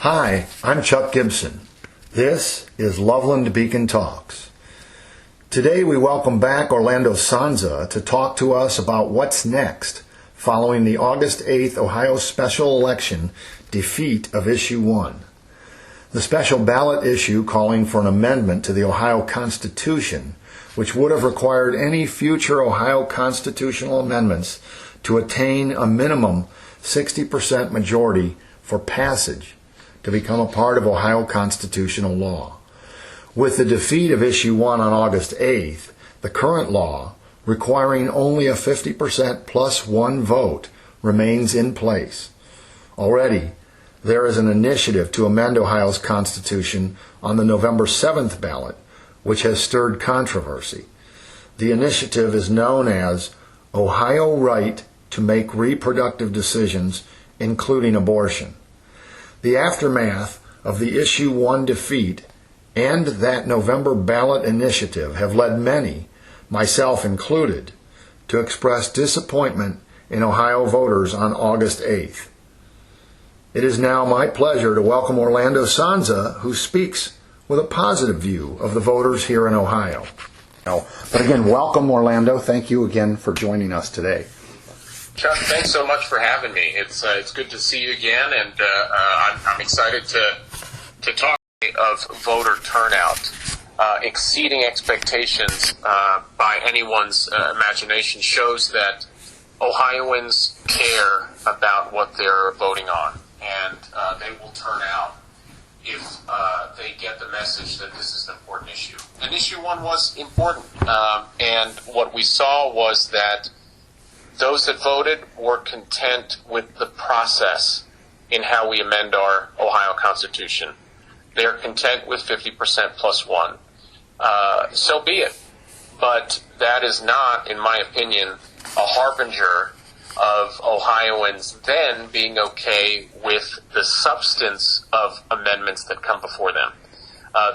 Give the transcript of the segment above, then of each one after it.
Hi, I'm Chuck Gibson. This is Loveland Beacon Talks. Today we welcome back Orlando Sonza to talk to us about what's next following the August 8th Ohio special election defeat of Issue 1. The special ballot issue calling for an amendment to the Ohio Constitution, which would have required any future Ohio constitutional amendments to attain a minimum 60% majority for passage to become a part of Ohio constitutional law. With the defeat of Issue 1 on August 8th, the current law, requiring only a 50% plus one vote, remains in place. Already, there is an initiative to amend Ohio's Constitution on the November 7th ballot, which has stirred controversy. The initiative is known as Ohio Right to Make Reproductive Decisions, including abortion. The aftermath of the Issue 1 defeat and that November ballot initiative have led many, myself included, to express disappointment in Ohio voters on August 8th. It is now my pleasure to welcome Orlando Sonza, who speaks with a positive view of the voters here in Ohio. But again, welcome, Orlando. Thank you again for joining us today. Chuck, thanks so much for having me. It's good to see you again, and I'm excited to talk of voter turnout exceeding expectations by anyone's imagination shows that Ohioans care about what they're voting on, and they will turn out if they get the message that this is an important issue. And Issue 1 was important, and what we saw was that those that voted were content with the process in how we amend our Ohio Constitution. They're content with 50% plus one. So be it. But that is not, in my opinion, a harbinger of Ohioans then being okay with the substance of amendments that come before them.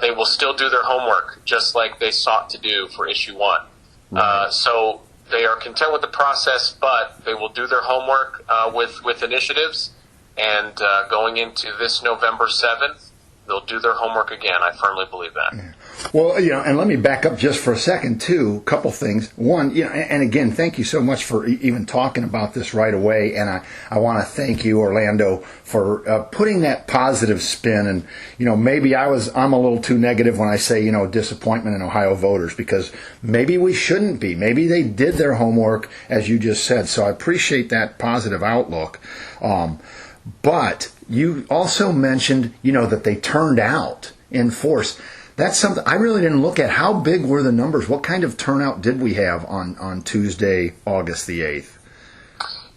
They will still do their homework, just like they sought to do for Issue 1. So they are content with the process, but they will do their homework with initiatives, and going into this November 7th, they'll do their homework again. I firmly believe that. Yeah. Well, and let me back up just for a second, too. A couple things. One, and again, thank you so much for even talking about this right away. And I want to thank you, Orlando, for putting that positive spin. And, maybe I'm a little too negative when I say, disappointment in Ohio voters, because maybe we shouldn't be. Maybe they did their homework, as you just said. So I appreciate that positive outlook. But you also mentioned, that they turned out in force. That's something I really didn't look at. How big were the numbers? What kind of turnout did we have on Tuesday, August the 8th?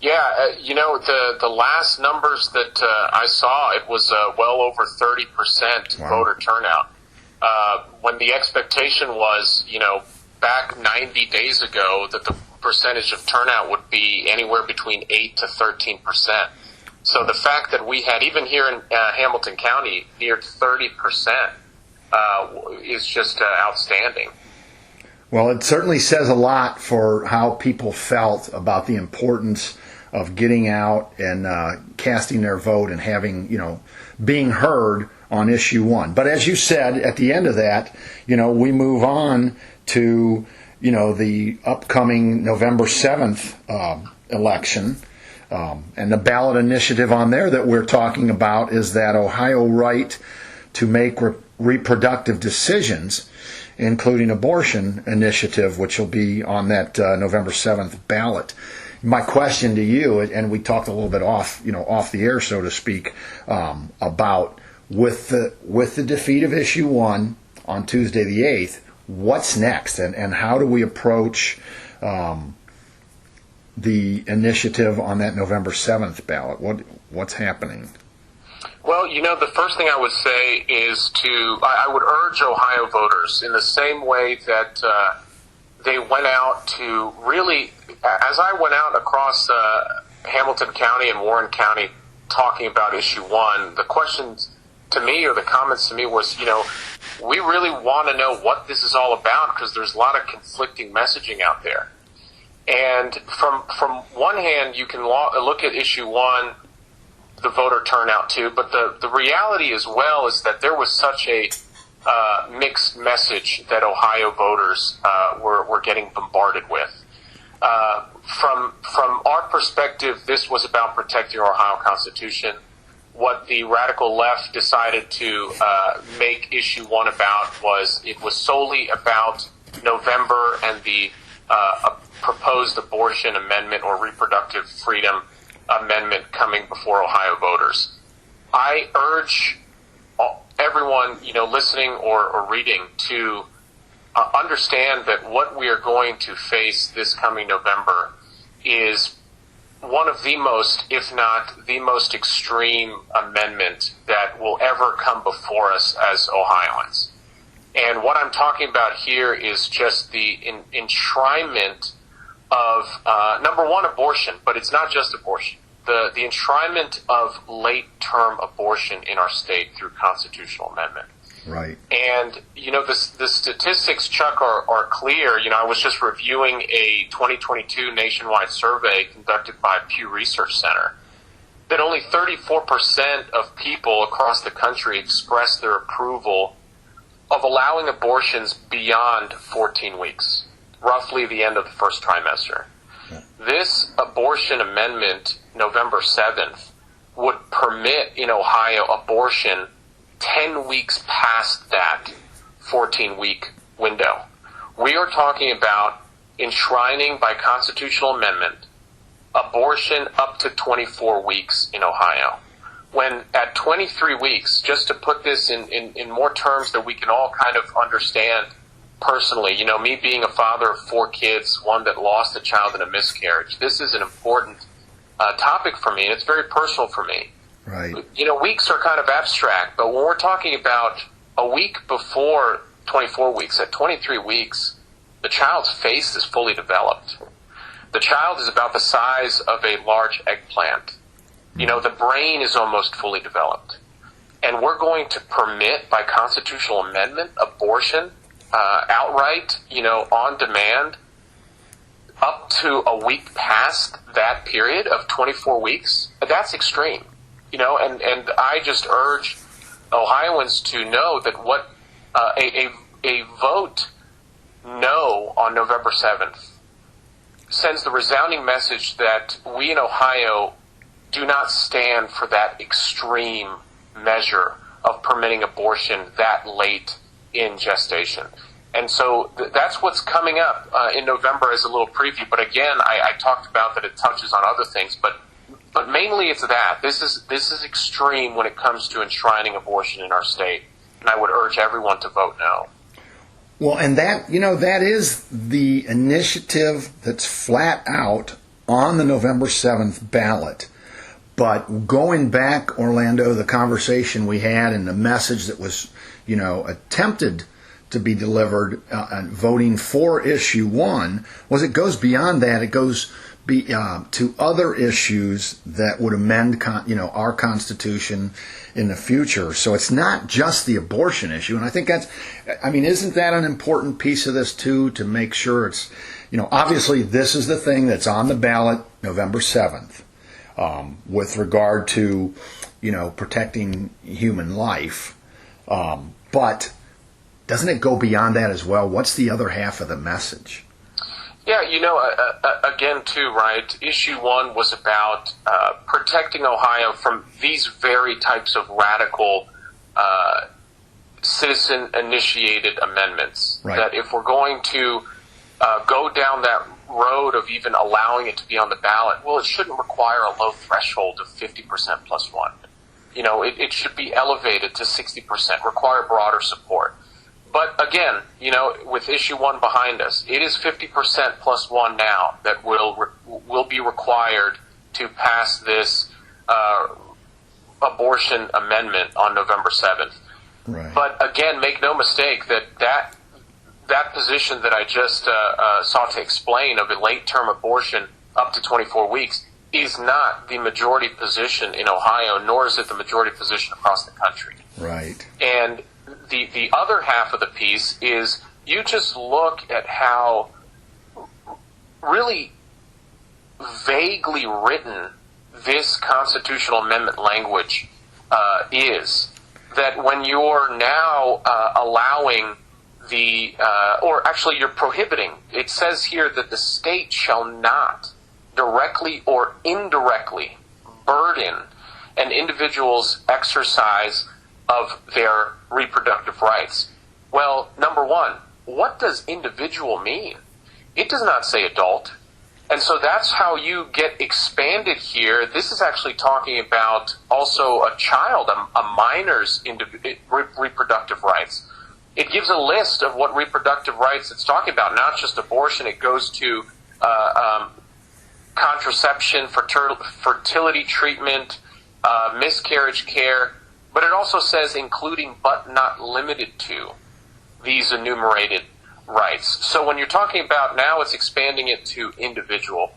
Yeah, the last numbers that I saw, it was well over 30% voter turnout. When the expectation was, back 90 days ago, that the percentage of turnout would be anywhere between 8 to 13%. So the fact that we had, even here in Hamilton County, near 30% is just outstanding. Well, it certainly says a lot for how people felt about the importance of getting out and casting their vote and having, being heard on Issue 1. But as you said, at the end of that, we move on to, the upcoming November 7th election. And the ballot initiative on there that we're talking about is that Ohio Right to Make Reproductive Decisions, including abortion initiative, which will be on that November 7th ballot. My question to you, and we talked a little bit off the air, so to speak, about with the defeat of Issue 1 on Tuesday the 8th, what's next, and how do we approach the initiative on that November 7th ballot? What's happening? Well, the first thing I would say is I would urge Ohio voters, in the same way that they went out to really, as I went out across Hamilton County and Warren County talking about Issue 1, the questions to me, or the comments to me, was, we really want to know what this is all about, because there's a lot of conflicting messaging out there. And from one hand, you can look at Issue 1 the voter turnout too, but the reality as well is that there was such a mixed message that Ohio voters were getting bombarded with. From our perspective, this was about protecting our Ohio Constitution. What the radical left decided to make issue one about was it was solely about November and the proposed abortion amendment or reproductive freedom amendment coming before Ohio voters. I urge everyone, listening or reading to understand that what we are going to face this coming November is one of the most, if not the most extreme amendment that will ever come before us as Ohioans. And what I'm talking about here is just the enshrinement of, number one, abortion, but it's not just abortion. The enshrinement of late-term abortion in our state through constitutional amendment. Right. And, the statistics, Chuck, are clear. I was just reviewing a 2022 nationwide survey conducted by Pew Research Center that only 34% of people across the country expressed their approval of allowing abortions beyond 14 weeks, roughly the end of the first trimester. Yeah. This abortion amendment, November 7th, would permit in Ohio abortion 10 weeks past that 14-week window. We are talking about enshrining by constitutional amendment abortion up to 24 weeks in Ohio. When at 23 weeks, just to put this in more terms that we can all kind of understand personally, me being a father of 4 kids, one that lost a child in a miscarriage, this is an important topic for me, and it's very personal for me. Right. Weeks are kind of abstract, but when we're talking about a week before 24 weeks, at 23 weeks, the child's face is fully developed. The child is about the size of a large eggplant. The brain is almost fully developed. And we're going to permit, by constitutional amendment, abortion outright, on demand, up to a week past that period of 24 weeks. That's extreme. And I just urge Ohioans to know that what a vote no on November 7th sends the resounding message that we in Ohio do not stand for that extreme measure of permitting abortion that late in gestation. And so that's what's coming up in November as a little preview. But again, I talked about that it touches on other things, but mainly it's that. This is extreme when it comes to enshrining abortion in our state, and I would urge everyone to vote no. Well, and that is the initiative that's flat out on the November 7th ballot. But going back, Orlando, the conversation we had and the message that was, attempted to be delivered voting for issue 1 was it goes beyond that. It goes to other issues that would amend, our Constitution in the future. So it's not just the abortion issue. And I think isn't that an important piece of this too, to make sure it's, obviously this is the thing that's on the ballot November 7th with regard to, protecting human life. But doesn't it go beyond that as well? What's the other half of the message? Yeah, again, too, right? Issue 1 was about protecting Ohio from these very types of radical citizen-initiated amendments. Right. That if we're going to go down that road of even allowing it to be on the ballot, well, it shouldn't require a low threshold of 50% plus 1. It should be elevated to 60%, require broader support. But again, with issue 1 behind us, it is 50% plus 1 now that will be required to pass this abortion amendment on November 7th. Right. But again, make no mistake that position that I just sought to explain of a late-term abortion up to 24 weeks is not the majority position in Ohio, nor is it the majority position across the country. Right. And the other half of the piece is you just look at how really vaguely written this constitutional amendment language is that when you're now allowing or actually you're prohibiting, it says here that the state shall not directly or indirectly burden an individual's exercise of their reproductive rights. Well, number one, what does individual mean? It does not say adult. And so that's how you get expanded here. This is actually talking about also a child, a minor's reproductive rights. It gives a list of what reproductive rights it's talking about, not just abortion. It goes to contraception, fertility treatment, miscarriage care, but it also says including but not limited to these enumerated rights. So when you're talking about now, it's expanding it to individual,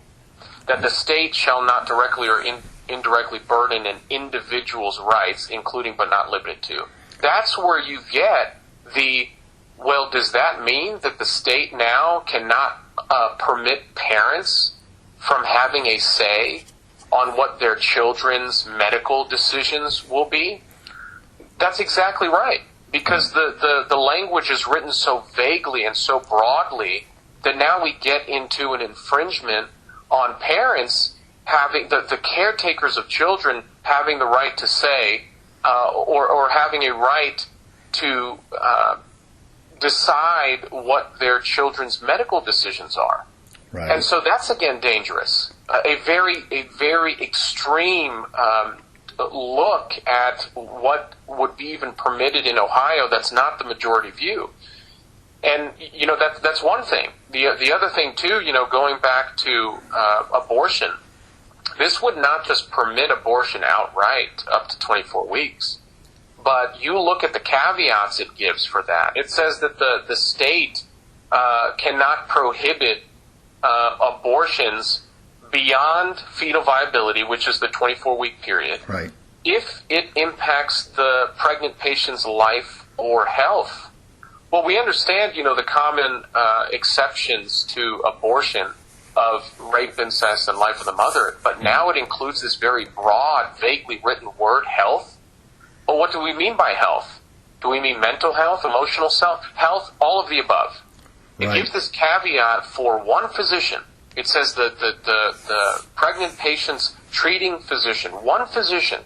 that the state shall not directly or indirectly burden an individual's rights, including but not limited to. That's where you get well, does that mean that the state now cannot permit parents from having a say on what their children's medical decisions will be? That's exactly right. Because the language is written so vaguely and so broadly that now we get into an infringement on parents having, the caretakers of children having the right to say, or having a right to decide what their children's medical decisions are. Right. And so that's, again, dangerous. A very extreme look at what would be even permitted in Ohio that's not the majority view. And, that's one thing. The other thing, too, going back to abortion, this would not just permit abortion outright up to 24 weeks, but you look at the caveats it gives for that. It says that the state cannot prohibit abortions beyond fetal viability, which is the 24-week period, right, if it impacts the pregnant patient's life or health. Well, we understand, the common exceptions to abortion of rape, incest, and life of the mother, but now it includes this very broad, vaguely written word, health. Well, what do we mean by health? Do we mean mental health, emotional health, all of the above? It gives this caveat for one physician. It says that the pregnant patient's treating physician, one physician,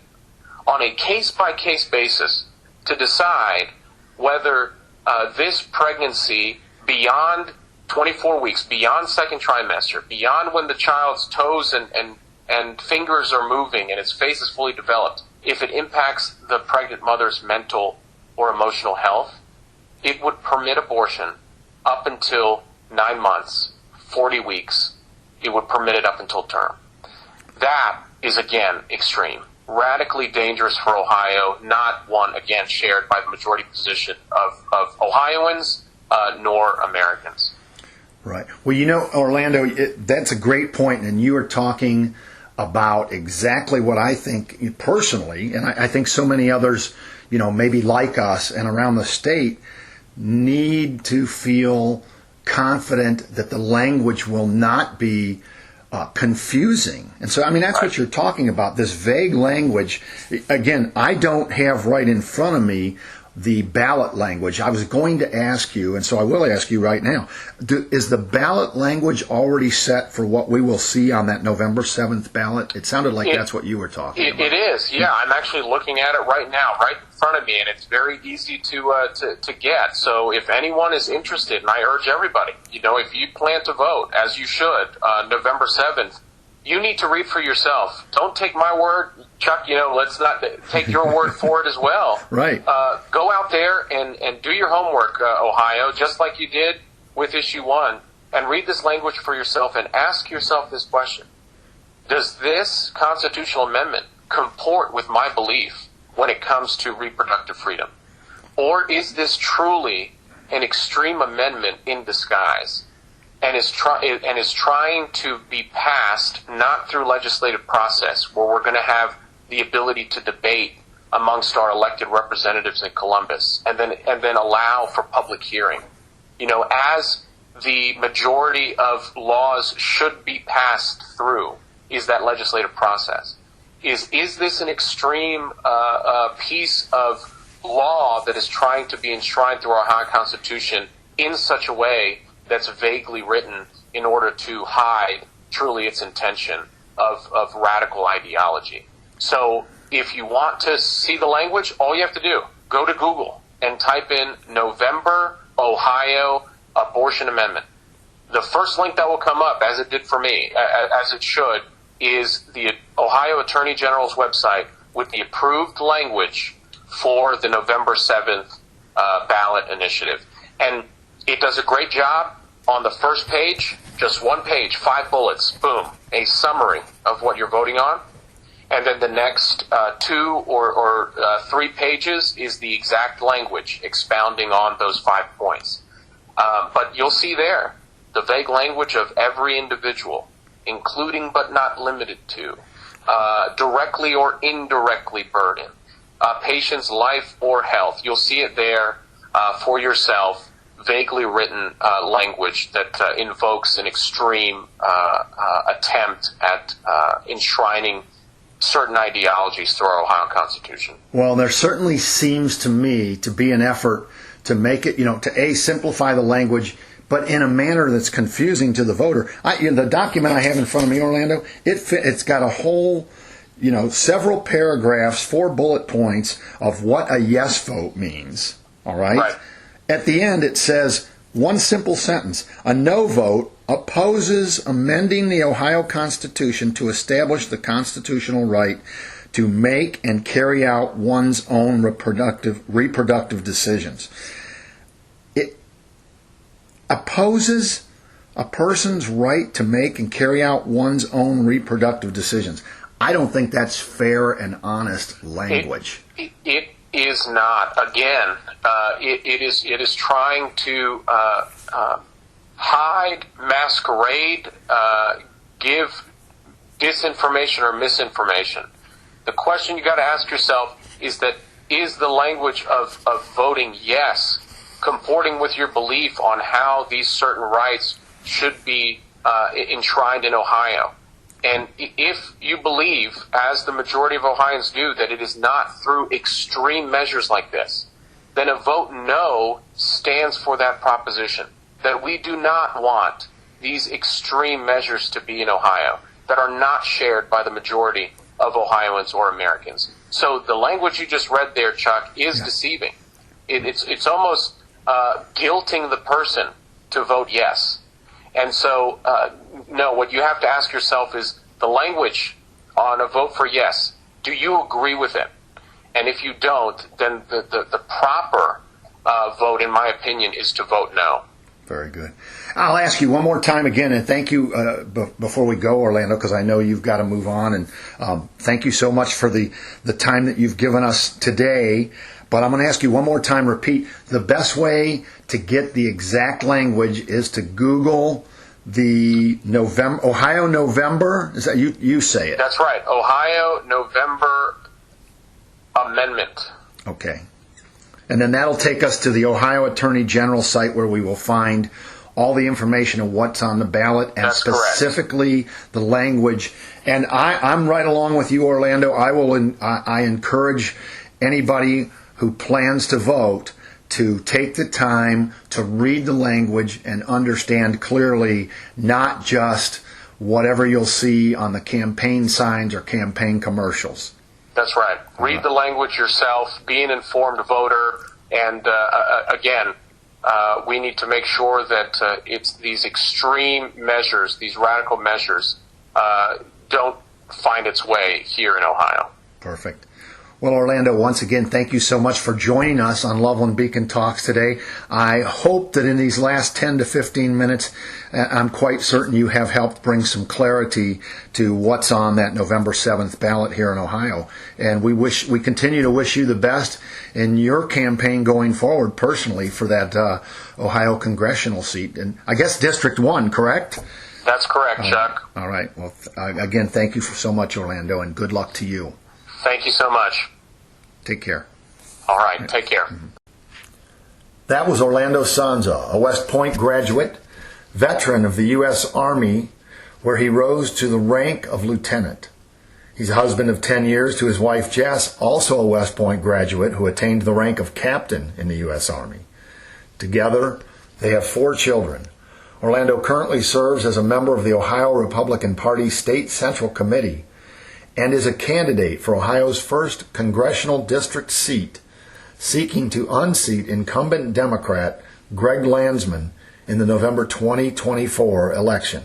on a case-by-case basis to decide whether this pregnancy beyond 24 weeks, beyond second trimester, beyond when the child's toes and fingers are moving and its face is fully developed, if it impacts the pregnant mother's mental or emotional health, it would permit abortion up until 9 months, 40 weeks. It would permit it up until term. That is, again, extreme. Radically dangerous for Ohio, not one, again, shared by the majority position of Ohioans nor Americans. Right. Well, Orlando, that's a great point, and you are talking about exactly what I think personally, and I think so many others, maybe like us and around the state, need to feel confident that the language will not be confusing. And so, that's what you're talking about, this vague language. Again, I don't have right in front of me the ballot language. I was going to ask you, and so I will ask you right now, is the ballot language already set for what we will see on that November 7th ballot? It sounded like that's what you were talking about. It is, yeah. I'm actually looking at it right now, right in front of me, and it's very easy to get. So if anyone is interested, and I urge everybody, if you plan to vote, as you should, November 7th, you need to read for yourself. Don't take my word, Chuck. Let's not take your word for it as well. Right. Go out there and do your homework, Ohio, just like you did with Issue 1, and read this language for yourself and ask yourself this question. Does this constitutional amendment comport with my belief when it comes to reproductive freedom? Or is this truly an extreme amendment in disguise? And is trying to be passed not through legislative process, where we're going to have the ability to debate amongst our elected representatives in Columbus, and then allow for public hearing. As the majority of laws should be passed through, is that legislative process. is this an extreme piece of law that is trying to be enshrined through our Ohio Constitution in such a way that's vaguely written in order to hide truly its intention of radical ideology. So if you want to see the language, all you have to do, go to Google and type in November, Ohio, abortion amendment. The first link that will come up, as it did for me, as it should, is the Ohio Attorney General's website with the approved language for the November 7th ballot initiative. And it does a great job on the first page, just one page, 5 bullets, boom, a summary of what you're voting on. And then the next 2 or 3 pages is the exact language expounding on those 5 points. But you'll see there the vague language of every individual, including but not limited to, directly or indirectly burden, patient's life or health. You'll see it there for yourself, vaguely written language that invokes an extreme attempt at enshrining certain ideologies through our Ohio Constitution. Well, there certainly seems to me to be an effort to make it, to simplify the language, but in a manner that's confusing to the voter. The document I have in front of me, Orlando, it's got a whole, several paragraphs, 4 bullet points of what a yes vote means. All right? Right. At the end, it says one simple sentence: a no vote opposes amending the Ohio Constitution to establish the constitutional right to make and carry out one's own reproductive decisions. It opposes a person's right to make and carry out one's own reproductive decisions. I don't think that's fair and honest language. It is not. Again, it is trying to hide, masquerade, give disinformation or misinformation. The question you got to ask yourself is the language of voting yes comporting with your belief on how these certain rights should be enshrined in Ohio? And if you believe, as the majority of Ohioans do, that it is not through extreme measures like this, then a vote no stands for that proposition, that we do not want these extreme measures to be in Ohio that are not shared by the majority of Ohioans or Americans. So the language you just read there, Chuck, is deceiving. It's almost guilting the person to vote yes. And so, no, what you have to ask yourself is the language on a vote for yes. Do you agree with it? And if you don't, then the proper vote, in my opinion, is to vote no. Very good. I'll ask you one more time again, and thank you before we go, Orlando, because I know you've got to move on. And thank you so much for the time that you've given us today. But I'm going to ask you one more time, repeat. The best way to get the exact language is to Google the Ohio November. Is that you say it? That's right. Ohio November Amendment. Okay. And then that'll take us to the Ohio Attorney General site where we will find all the information of what's on the ballot and That's specifically correct. The language. And I'm right along with you, Orlando. I encourage anybody who plans to vote to take the time to read the language and understand clearly, not just whatever you'll see on the campaign signs or campaign commercials. That's right. Read the language yourself, be an informed voter, and again, we need to make sure that it's these extreme measures, these radical measures, don't find its way here in Ohio. Perfect. Well, Orlando, once again, thank you so much for joining us on Loveland Beacon Talks today. I hope that in these last 10 to 15 minutes, I'm quite certain you have helped bring some clarity to what's on that November 7th ballot here in Ohio. And we continue to wish you the best in your campaign going forward personally for that Ohio congressional seat. And I guess District 1, correct? That's correct, Chuck. All right. Well, again, thank you so much, Orlando, and good luck to you. Thank you so much. Take care. All right, take care. That was Orlando Sonza, a West Point graduate, veteran of the U.S. Army, where he rose to the rank of lieutenant. He's a husband of 10 years to his wife Jess, also a West Point graduate who attained the rank of captain in the U.S. Army. Together, they have 4 children. Orlando currently serves as a member of the Ohio Republican Party State Central Committee and is a candidate for Ohio's first congressional district seat, seeking to unseat incumbent Democrat Greg Landsman in the November 2024 election.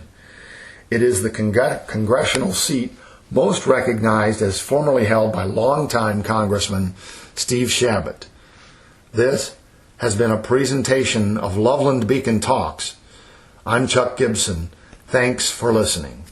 It is the congressional seat most recognized as formerly held by longtime Congressman Steve Chabot. This has been a presentation of Loveland Beacon Talks. I'm Chuck Gibson. Thanks for listening.